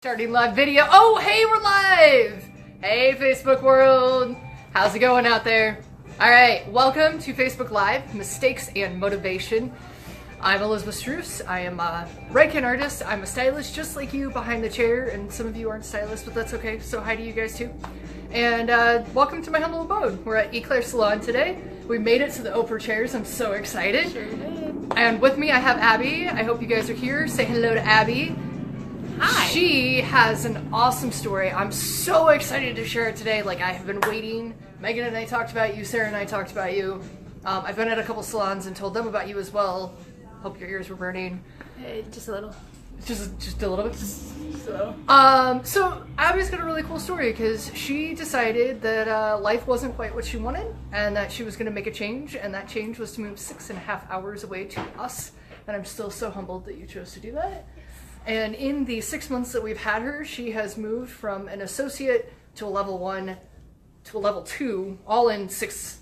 Starting live video. Oh, hey, we're live! Hey, Facebook world. How's it going out there? All right, welcome to Facebook Live, Mistakes and Motivation. I'm Elizabeth Struess. I am a Reikin artist. I'm a stylist just like you behind the chair, and some of you aren't stylists, but that's okay. So hi to you guys too. And welcome to my humble abode. We're at Eclair Salon today. We made it to the Oprah chairs. I'm so excited. Sure did. And with me I have Abby. I hope you guys are here. Say hello to Abby. Hi. She has an awesome story. I'm so excited to share it today. Like, I have been waiting. Megan and I talked about you. Sarah and I talked about you. I've been at a couple salons and told them about you as well. Hope your ears were burning. Just a little. Just a little bit. So. So Abby's got a really cool story because she decided that life wasn't quite what she wanted and that she was going to make a change, and that change was to move 6.5 hours away to us. And I'm still so humbled that you chose to do that. And in the 6 months that we've had her, she has moved from an associate to a level 1 to a level 2, all in six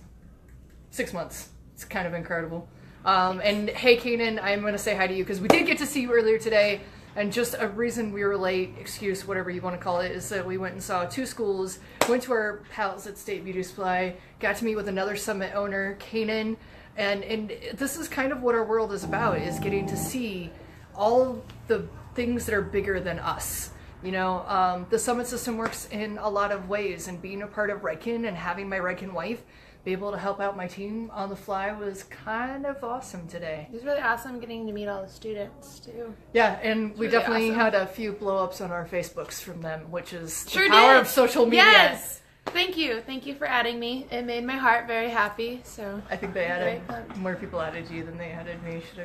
months. It's kind of incredible. And hey, Kanan, I'm going to say hi to you because we did get to see you earlier today. And just a reason we were late, excuse, whatever you want to call it, is that we went and saw 2 schools, went to our pals at State Beauty Supply, got to meet with another Summit owner, Kanan. And this is kind of what our world is about, is getting to see all the things that are bigger than us. You know, the Summit system works in a lot of ways, and being a part of Reikin and having my Reikin wife be able to help out my team on the fly was kind of awesome today. It was really awesome getting to meet all the students too. Yeah, and we really definitely awesome. had a few blow-ups on our Facebooks from them, which is Sure the power did. of social media. Yes! Thank you for adding me. It made my heart very happy, so. I think they added Very fun. more people added you than they added me. Should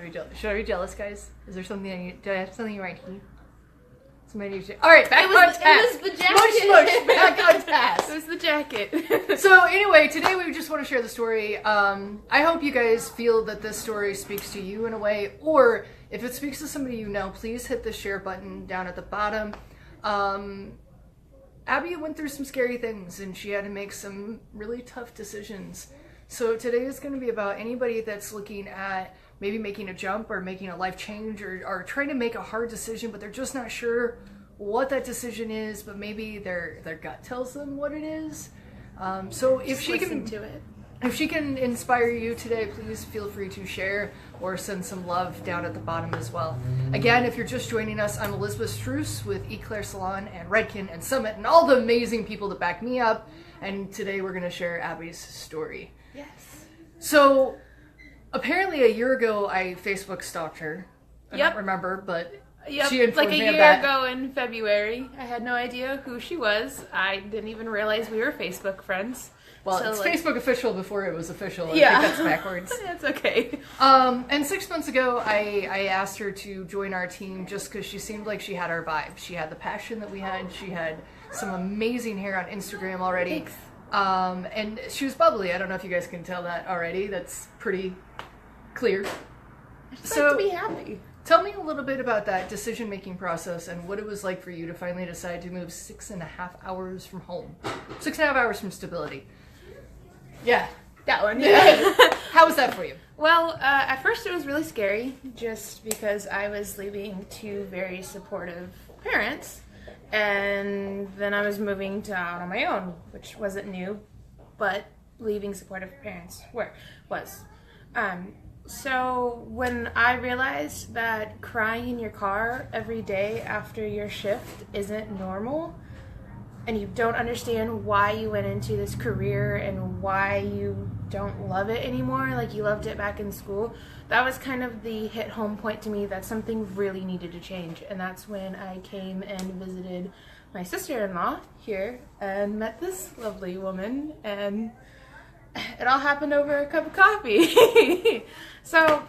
I be jealous, guys? Is there something do I have something right here? Somebody need to... All right, back on task. It was the jacket. Smush, back on task. It was the jacket. So anyway, today we just want to share the story. I hope you guys feel that this story speaks to you in a way, or if it speaks to somebody you know, please hit the share button down at the bottom. Abby went through some scary things and she had to make some really tough decisions. So today is going to be about anybody that's looking at maybe making a jump or making a life change, or trying to make a hard decision, but they're just not sure what that decision is, but maybe their gut tells them what it is. So if she can to it. If she can inspire you today, please feel free to share or send some love down at the bottom as well. Again, if you're just joining us, I'm Elizabeth Struess with Eclair Salon and Reikin and Summit and all the amazing people that back me up. And today we're going to share Abby's story. Yes. So apparently a year ago, I Facebook stalked her. I Yep. don't remember, but Yep, she informed like a me year of that. ago in February. I had no idea who she was. I didn't even realize we were Facebook friends. Well, So, it's like- Facebook official before it was official. I Yeah. think that's backwards. That's okay. And 6 months ago, I asked her to join our team just because she seemed like she had our vibe. She had the passion that we had. She had some amazing hair on Instagram already. Thanks. And she was bubbly. I don't know if you guys can tell that already. That's pretty clear. I just So- like to be happy. Tell me a little bit about that decision-making process and what it was like for you to finally decide to move 6.5 hours from home. 6.5 hours from stability. Yeah. That one, yeah. How was that for you? Well, at first it was really scary, just because I was leaving 2 very supportive parents, and then I was moving out on my own, which wasn't new, but leaving supportive parents was. So when I realized that crying in your car every day after your shift isn't normal, and you don't understand why you went into this career and why you don't love it anymore, like you loved it back in school, that was kind of the hit home point to me that something really needed to change. And that's when I came and visited my sister-in-law here and met this lovely woman, and it all happened over a cup of coffee. So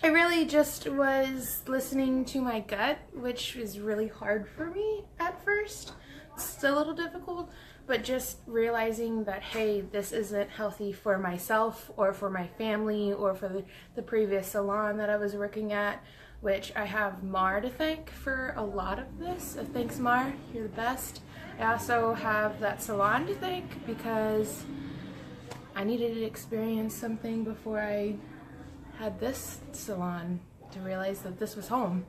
I really just was listening to my gut, which is really hard for me at first. It's still a little difficult, but just realizing that, hey, this isn't healthy for myself or for my family or for the previous salon that I was working at, which I have Mar to thank for a lot of this. Thanks, Mar. You're the best. I also have that salon to thank because I needed to experience something before I had this salon to realize that this was home.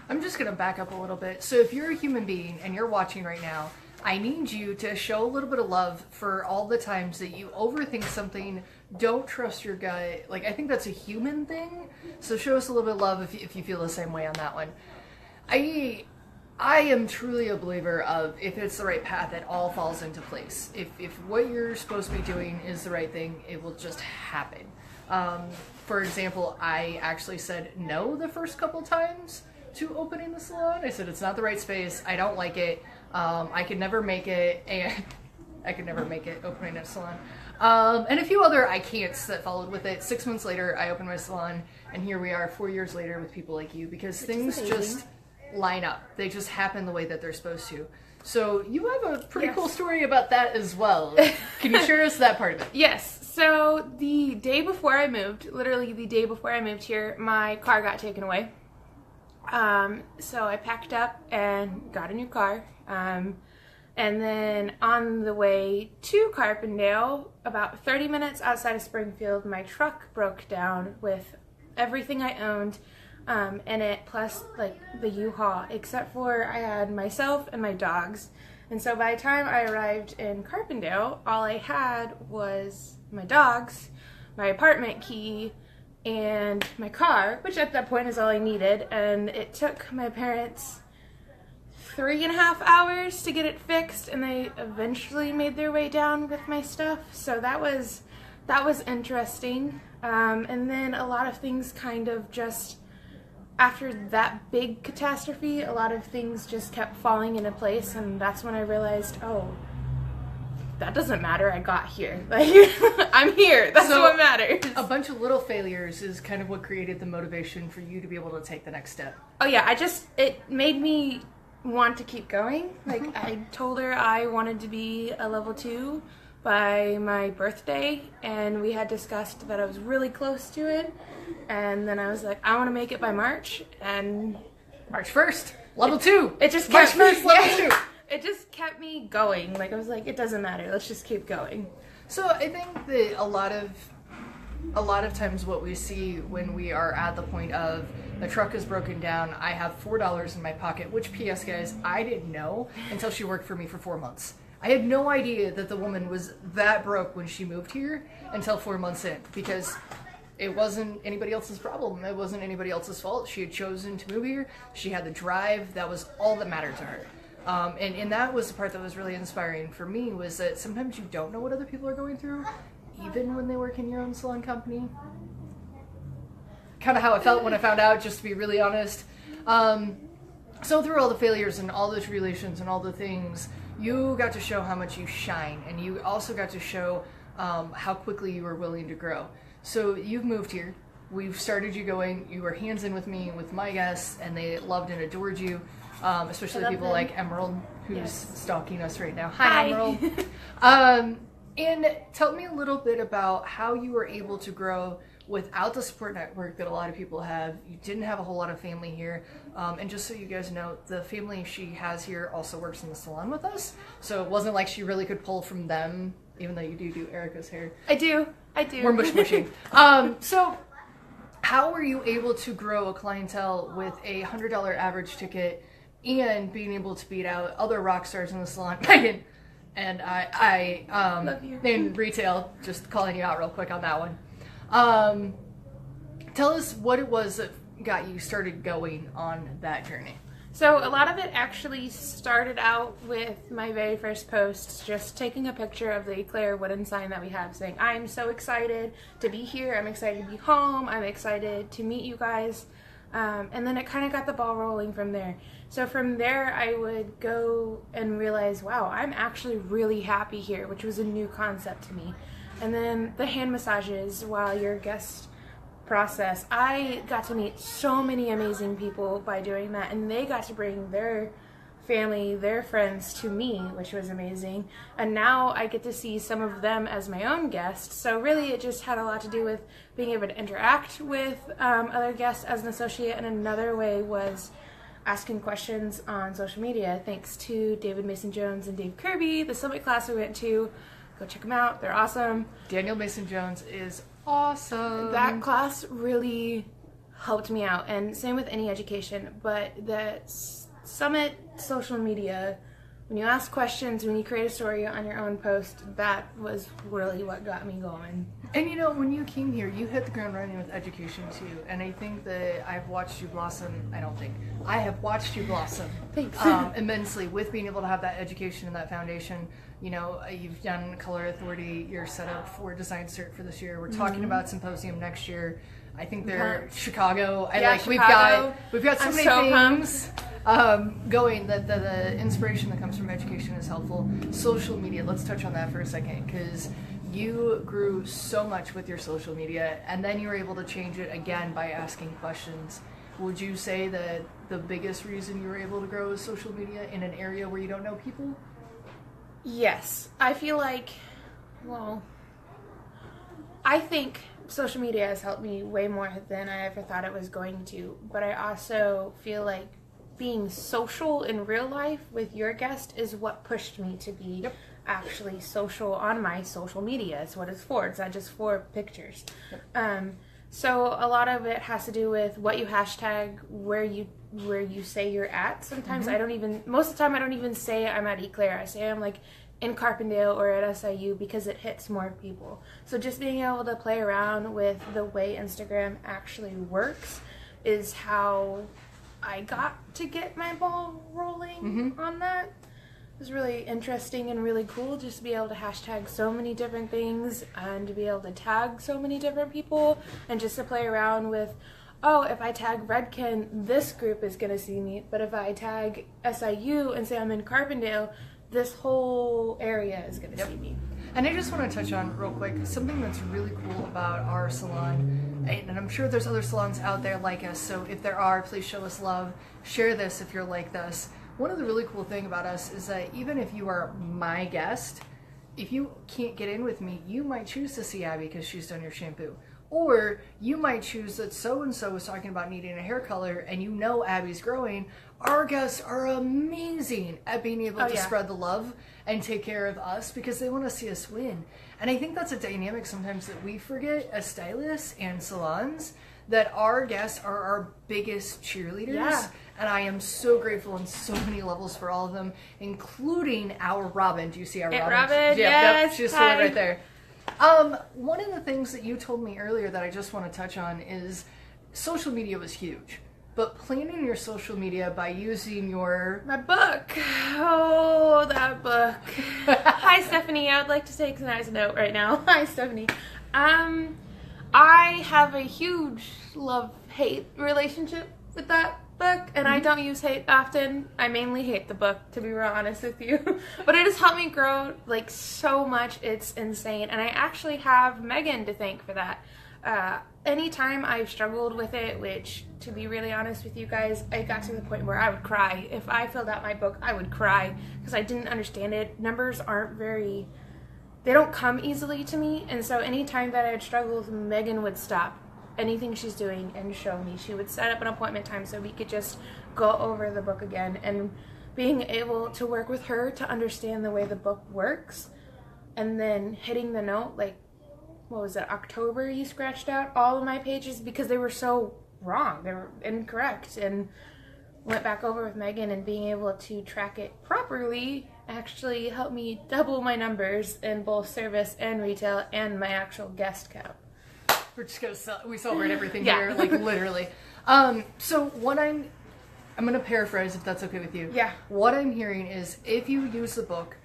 I'm just going to back up a little bit. So if you're a human being and you're watching right now, I need you to show a little bit of love for all the times that you overthink something, don't trust your gut. Like, I think that's a human thing. So show us a little bit of love if you feel the same way on that one. I am truly a believer of if it's the right path, it all falls into place. If what you're supposed to be doing is the right thing, it will just happen. For example, I actually said no the first couple times to opening the salon. I said it's not the right space. I don't like it. I could never make it, and I could never make it opening a salon. And a few other I can'ts that followed with it. 6 months later, I opened my salon, and here we are 4 years later with people like you, because things just line up. They just happen the way that they're supposed to. So you have a pretty cool story about that as well. Can you share us that part of it? Yes. So the day before I moved, literally the day before I moved here, my car got taken away. So I packed up and got a new car. And then on the way to Carbondale, about 30 minutes outside of Springfield, my truck broke down with everything I owned in it, plus like the U-Haul, except for I had myself and my dogs. And so by the time I arrived in Carbondale, all I had was my dogs, my apartment key, and my car, which at that point is all I needed. And it took my parents 3.5 hours to get it fixed, and they eventually made their way down with my stuff. So that was interesting. And then a lot of things kind of just, after that big catastrophe, a lot of things just kept falling into place, and that's when I realized, oh, that doesn't matter, I got here. Like, I'm here, that's what matters. A bunch of little failures is kind of what created the motivation for you to be able to take the next step. Oh yeah, it made me want to keep going. Like, I told her I wanted to be a level 2 by my birthday, and we had discussed that I was really close to it, and then I was like, I want to make it by March, and March 1st, level 2. It just March kept 1st, level 2. It just kept me going. Like, I was like, it doesn't matter, let's just keep going. So I think that a lot of times what we see when we are at the point of the truck is broken down, I have $4 in my pocket, which, P.S. guys, I didn't know until she worked for me for 4 months. I had no idea that the woman was that broke when she moved here until 4 months in, because it wasn't anybody else's problem. It wasn't anybody else's fault. She had chosen to move here. She had the drive. That was all that mattered to her. And that was the part that was really inspiring for me, was that sometimes you don't know what other people are going through, even when they work in your own salon company. Kind of how I felt when I found out, just to be really honest. So through all the failures and all the tribulations and all the things, you got to show how much you shine, and you also got to show how quickly you were willing to grow. So you've moved here. We've started you going. You were hands in with me, with my guests, and they loved and adored you, especially people like Emerald, who's stalking us right now. Hi, Emerald. And tell me a little bit about how you were able to grow without the support network that a lot of people have. You didn't have a whole lot of family here. And just so you guys know, the family she has here also works in the salon with us. So it wasn't like she really could pull from them, even though you do Erica's hair. I do. We're mush-mushing. So how were you able to grow a clientele with a $100 average ticket and being able to beat out other rock stars in the salon? Megan and I love you. in retail, just calling you out real quick on that one. Tell us what it was that got you started going on that journey. So a lot of it actually started out with my very first post, just taking a picture of the Eclair wooden sign that we have saying, I'm so excited to be here, I'm excited to be home, I'm excited to meet you guys. And then it kind of got the ball rolling from there. So from there, I would go and realize, wow, I'm actually really happy here, which was a new concept to me. And then the hand massages while your guest process. I got to meet so many amazing people by doing that, and they got to bring their family, their friends to me, which was amazing. And now I get to see some of them as my own guests. So really it just had a lot to do with being able to interact with other guests as an associate, and another way was asking questions on social media. Thanks to David Mason Jones and Dave Kirby, the Summit class we went to. Go check them out, they're awesome. Daniel Mason Jones is awesome. That class really helped me out, and same with any education. But the Summit social media, when you ask questions, when you create a story on your own post, that was really what got me going. And you know, when you came here, you hit the ground running with education too. And I think that I've watched you blossom. I have watched you blossom. Thanks. Immensely with being able to have that education and that foundation. You know, you've done Color Authority. You're set up for Design Cert for this year. We're talking about Symposium next year. I think they're Chicago. Chicago. We've got so many things going that the inspiration that comes from education is helpful. Social media. Let's touch on that for a second, because you grew so much with your social media, and then you were able to change it again by asking questions. Would you say that the biggest reason you were able to grow is social media in an area where you don't know people? Yes. I feel like, I think social media has helped me way more than I ever thought it was going to, but I also feel like being social in real life with your guest is what pushed me to be actually social on my social media. It's what it's for. It's not just for pictures. So a lot of it has to do with what you hashtag, where you say you're at. Sometimes most of the time I don't even say I'm at Eclair. I say I'm like in Carbondale or at SIU because it hits more people. So just being able to play around with the way Instagram actually works is how I got to get my ball rolling on that. It was really interesting and really cool just to be able to hashtag so many different things and to be able to tag so many different people, and just to play around with, if I tag Redken, this group is going to see me, but if I tag SIU and say I'm in Carbondale, this whole area is going to see me. And I just want to touch on real quick something that's really cool about our salon, and I'm sure there's other salons out there like us, so if there are, please show us love. Share this if you're like this. One of the really cool thing about us is that even if you are my guest, if you can't get in with me, you might choose to see Abby because she's done your shampoo. Or you might choose that so-and-so was talking about needing a hair color and you know Abby's growing. Our guests are amazing at being able to spread the love and take care of us because they want to see us win. And I think that's a dynamic sometimes that we forget as stylists and salons, that our guests are our biggest cheerleaders. Yeah. And I am so grateful on so many levels for all of them, including our Robin. Do you see our Robin? Robin, yes. Yep, she's sitting right there. One of the things that you told me earlier that I just want to touch on is social media was huge. But planning your social media by using my book. Oh, that book. Hi, Stephanie. I would like to take a nice note right now. Hi, Stephanie. I have a huge love-hate relationship with that book, and I don't use hate often. I mainly hate the book, to be real honest with you. But it has helped me grow like so much. It's insane. And I actually have Megan to thank for that. Anytime I've struggled with it, which, to be really honest with you guys, I got to the point where I would cry. If I filled out my book, I would cry because I didn't understand it. Numbers they don't come easily to me. And so anytime that I had struggled, Megan would stop anything she's doing and show me. She would set up an appointment time so we could just go over the book again. And being able to work with her to understand the way the book works, and then hitting the note, like, what was it, October, you scratched out all of my pages because they were so wrong, they were incorrect, and went back over with Megan, and being able to track it properly actually helped me double my numbers in both service and retail and my actual guest count. We're just gonna we celebrate everything here, like literally. So what I'm gonna paraphrase if that's okay with you. Yeah. What I'm hearing is if you use the book,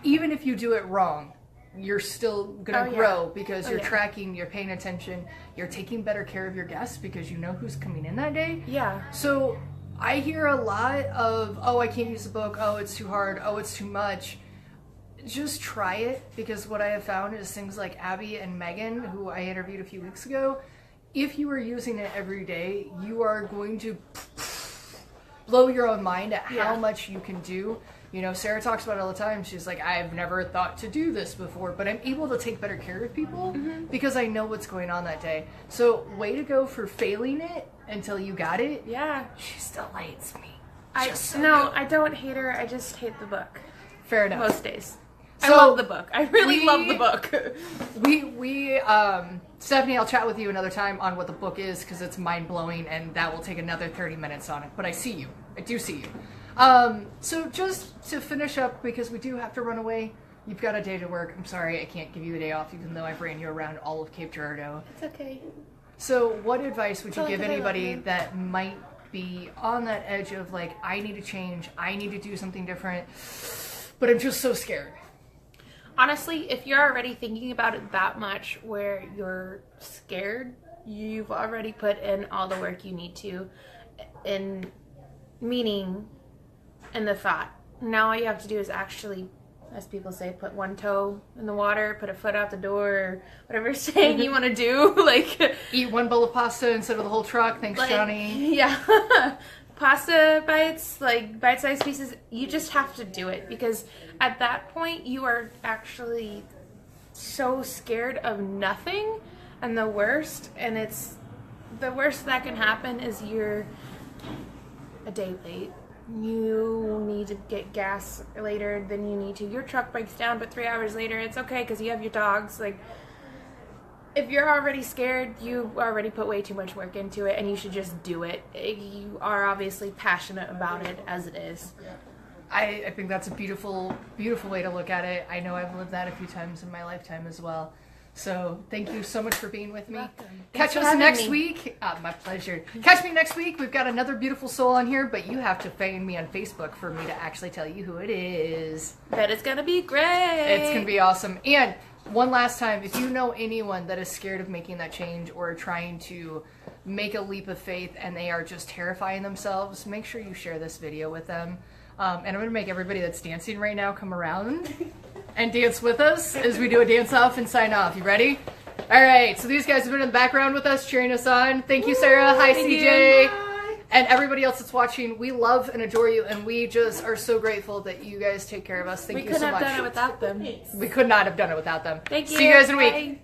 even if you do it wrong, you're still gonna grow because you're tracking, you're paying attention, you're taking better care of your guests because you know who's coming in that day. Yeah. So I hear a lot of, I can't use the book, it's too hard, it's too much. Just try it, because what I have found is things like Abby and Megan, who I interviewed a few weeks ago, if you are using it every day, you are going to blow your own mind at how much you can do. You know, Sarah talks about it all the time. She's like, I've never thought to do this before, but I'm able to take better care of people because I know what's going on that day. So way to go for failing it until you got it. Yeah. She still hates me. I don't hate her. I just hate the book. Fair enough. Most days. I love the book. I really love the book. Stephanie, I'll chat with you another time on what the book is because it's mind-blowing and that will take another 30 minutes on it. But I see you. I do see you. So just to finish up, because we do have to run away, you've got a day to work. I'm sorry I can't give you the day off even though I've ran you around all of Cape Girardeau. It's okay. So what advice would you give anybody that might be on that edge of like, I need to change, I need to do something different, but I'm just so scared? Honestly, if you're already thinking about it that much where you're scared, you've already put in all the work you need to, in meaning in the thought. Now all you have to do is actually, as people say, put one toe in the water, put a foot out the door, or whatever saying you want to do. Like, eat one bowl of pasta instead of the whole truck. Thanks, like, Johnny. Yeah. Pasta bites, like bite-sized pieces, you just have to do it because at that point you are actually so scared of nothing and the worst that can happen is you're a day late. You need to get gas later than you need to. Your truck breaks down, but 3 hours later it's okay because you have your dogs. Like, if you're already scared, you already put way too much work into it, and you should just do it. You are obviously passionate about it as it is. I think that's a beautiful, beautiful way to look at it. I know I've lived that a few times in my lifetime as well. So thank you so much for being with me. Welcome. Catch us next week. My pleasure. Catch me next week. We've got another beautiful soul on here, but you have to find me on Facebook for me to actually tell you who it is. Bet it's going to be great. It's going to be awesome. And one last time, if you know anyone that is scared of making that change or trying to make a leap of faith and they are just terrifying themselves, make sure you share this video with them. And I'm going to make everybody that's dancing right now come around and dance with us as we do a dance off and sign off. You ready? All right. So these guys have been in the background with us, cheering us on. Thank you, Sarah. Hi, CJ. And everybody else that's watching, we love and adore you, and we just are so grateful that you guys take care of us. Thank you so much. We couldn't have done it without them. We could not have done it without them. Thank you. See you guys in a week. Bye.